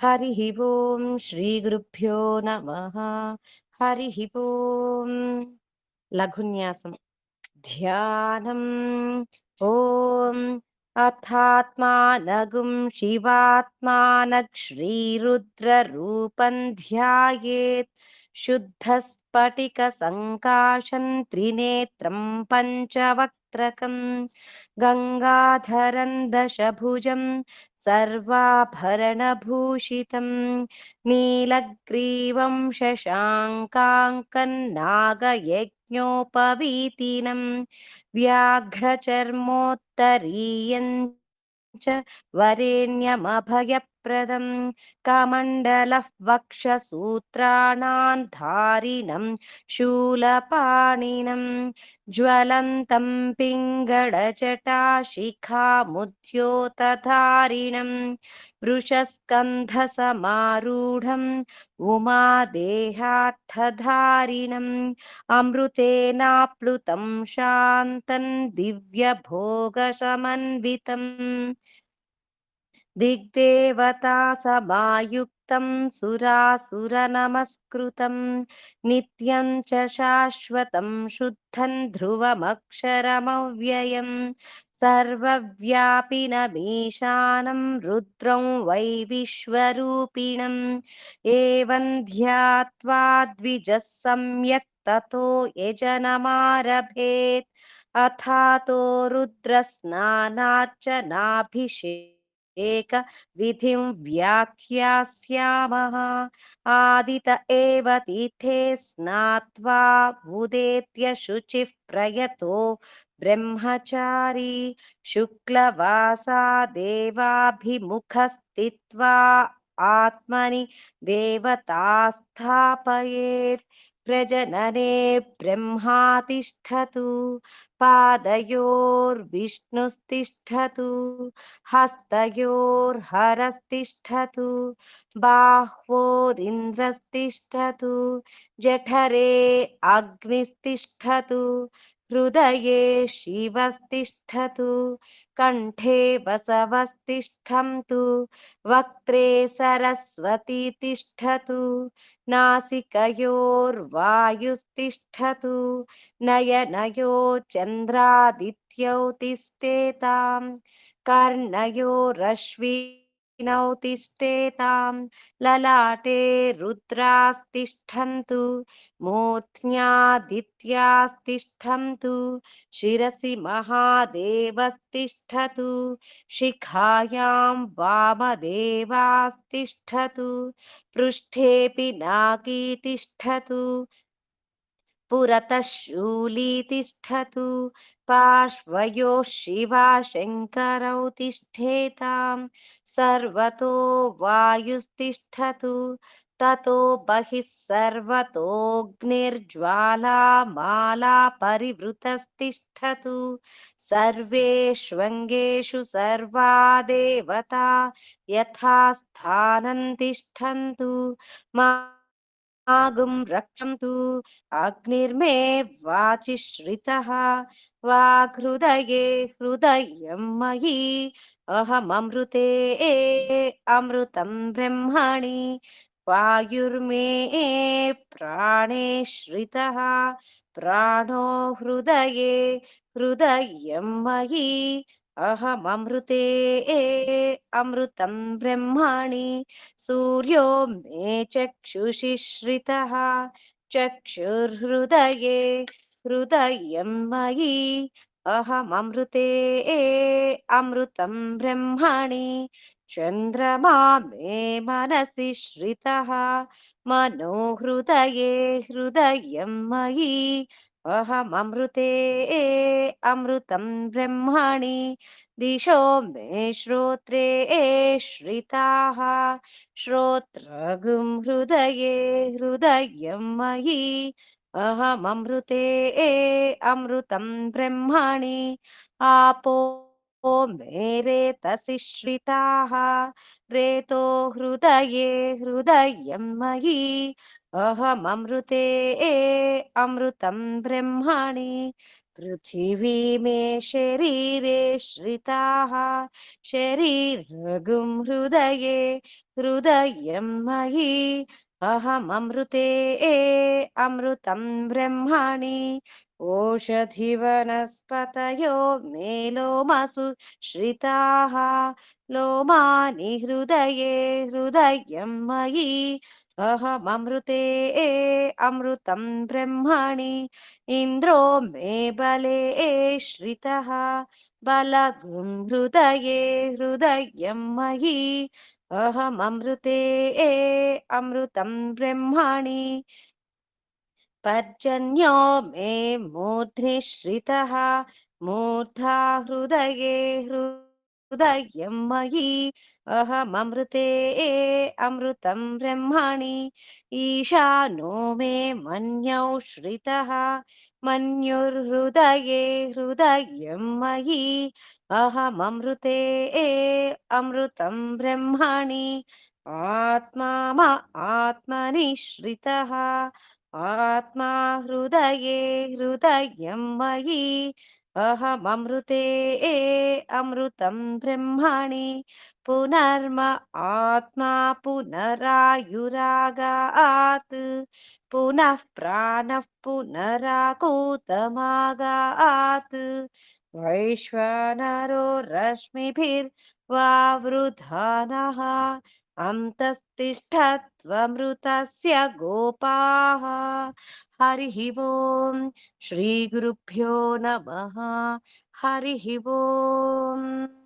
हरिः ओम् श्रीगुरुभ्यो नमः। हरिः ओम् लघुन्यासम् ध्यानम् ॐ अथात्मानगुं शिवात्मानः श्रीरुद्ररूपं ध्यायेत् शुद्धस्फटिकसङ्काशं त्रिनेत्रं पञ्चवक्त्रकं गङ्गाधरं दशभुजं सर्वाभरणभूषितं नीलग्रीवं शशाङ्काङ्कं नागयज्ञोपवीतिनं व्याघ्रचर्मोत्तरीयं च वरेण्यमभयप्रदं कमण्डलः वक्षसूत्राणां धारिणं शूलपाणिनं ज्वलन्तं पिङ्गळजटाशिखामुद्योतधारिणं वृषस्कन्धसमारूढम् उमादेहार्थधारिणम् अमृतेनाप्लुतं शान्तं दिव्यभोगसमन्वितम् दिग्देवतासमायुक्तं सुरासुरनमस्कृतं नित्यं च शाश्वतं शुद्धं ध्रुवमक्षरमव्ययम् सर्वव्यापिनमीशानं रुद्रं वै विश्वरूपिणम् एवं ध्यात्वा द्विजः सम्यक् ततो यजनमारभेत् अथातो रुद्रस्नानार्चनाभिषेकविधिं व्याख्यास्यामः। आदित एव तीर्थे स्नात्वा उदेत्य शुचिः प्रयतो ब्रह्मचारी शुक्लवासा देवाभिमुखस्थित्वा आत्मनि देवतास्थापयेत्। प्रजनने ब्रह्मातिष्ठतु पादयोर्विष्णुस्तिष्ठतु हस्तयोर्हरस्तिष्ठतु बाह्वोरिन्द्रस्तिष्ठतु जठरे अग्निस्तिष्ठतु हृदये शिवस्तिष्ठतु कण्ठे वसवस्तिष्ठन्तु वक्त्रे सरस्वती तिष्ठतु नासिकयोर्वायुस्तिष्ठतु नयनयो चन्द्रादित्यौ तिष्ठेताम् कर्णयोरश्विनौ तिष्ठेताम् ललाटे रुद्रास्तिष्ठन्तु मूर्ध्न्यादित्यास्तिष्ठन्तु शिरसि महादेवस्तिष्ठतु शिखायां वामदेवास्तिष्ठतु पृष्ठेऽपि नागी तिष्ठतु पुरतः शूली तिष्ठतु पार्श्वयोः शिवा शङ्करौ तिष्ठेताम् सर्वतो वायुस्तिष्ठतु ततो बहिः सर्वतोऽग्निर्ज्वालामाला परिवृतस्तिष्ठतु सर्वेष्वङ्गेषु सर्वा देवता यथा स्थानं तिष्ठन्तु मागुं रक्षन्तु अग्निर्मे वाचि श्रितः वाग्हृदये हृदयं मयि अहममृते अमृतं ब्रह्मणि वायुर्मे प्राणे श्रितः प्राणो हृदये हृदयं मयि अहममृते अमृतं ब्रह्मणि सूर्यो मे चक्षुषि श्रितः चक्षुर्हृदये हृदयं मयि अहममृते अमृतं ब्रह्मणि चन्द्रमा मे मनसि श्रितः मनो हृदये हृदयं मयि अहममृते अमृतं ब्रह्मणि दिशो मे श्रोत्रे श्रिताः श्रोत्रगुं हृदये हृदयं मयि अहममृते अमृतं ब्रह्मणि आपो मे रेतसि श्रिताः रेतो हृदये हृदयं मयि अहममृते अमृतं ब्रह्मणि पृथिवी मे शरीरे श्रिताः शरीरगुं हृदये हृदयं मयि अहममृते अमृतं ब्रह्मणि ओषधिवनस्पतयो मे लोमसु श्रिताः लोमानि हृदये हृदयं मयि अहममृते अमृतं ब्रह्मणि इन्द्रो मे बले श्रितः बलगुं हृदये हृदयं मयि अहममृते अमृतं ब्रह्मणि पर्जन्यो मे मूर्ध्नि श्रितः मूर्धा हृदये हृदयं मयि अहममृते अमृतं ब्रह्मणि ईशानो मे मन्यौ श्रितः मन्युर्हृदये हृदयं मयि अहममृते अमृतं ब्रह्मणि आत्मा आत्मनि श्रितः आत्मा हृदये हृदयं मयि अहममृते अमृतं ब्रह्मणि पुनर्म आत्मा पुनरायुरागात् पुनः प्राणः पुनराकूतमागात् वैश्वानरो रश्मिभिर्वावृधानः अन्तस्तिष्ठत्वमृतस्य गोपाः हरिः ओम् श्रीगुरुभ्यो नमः हरिः ओम्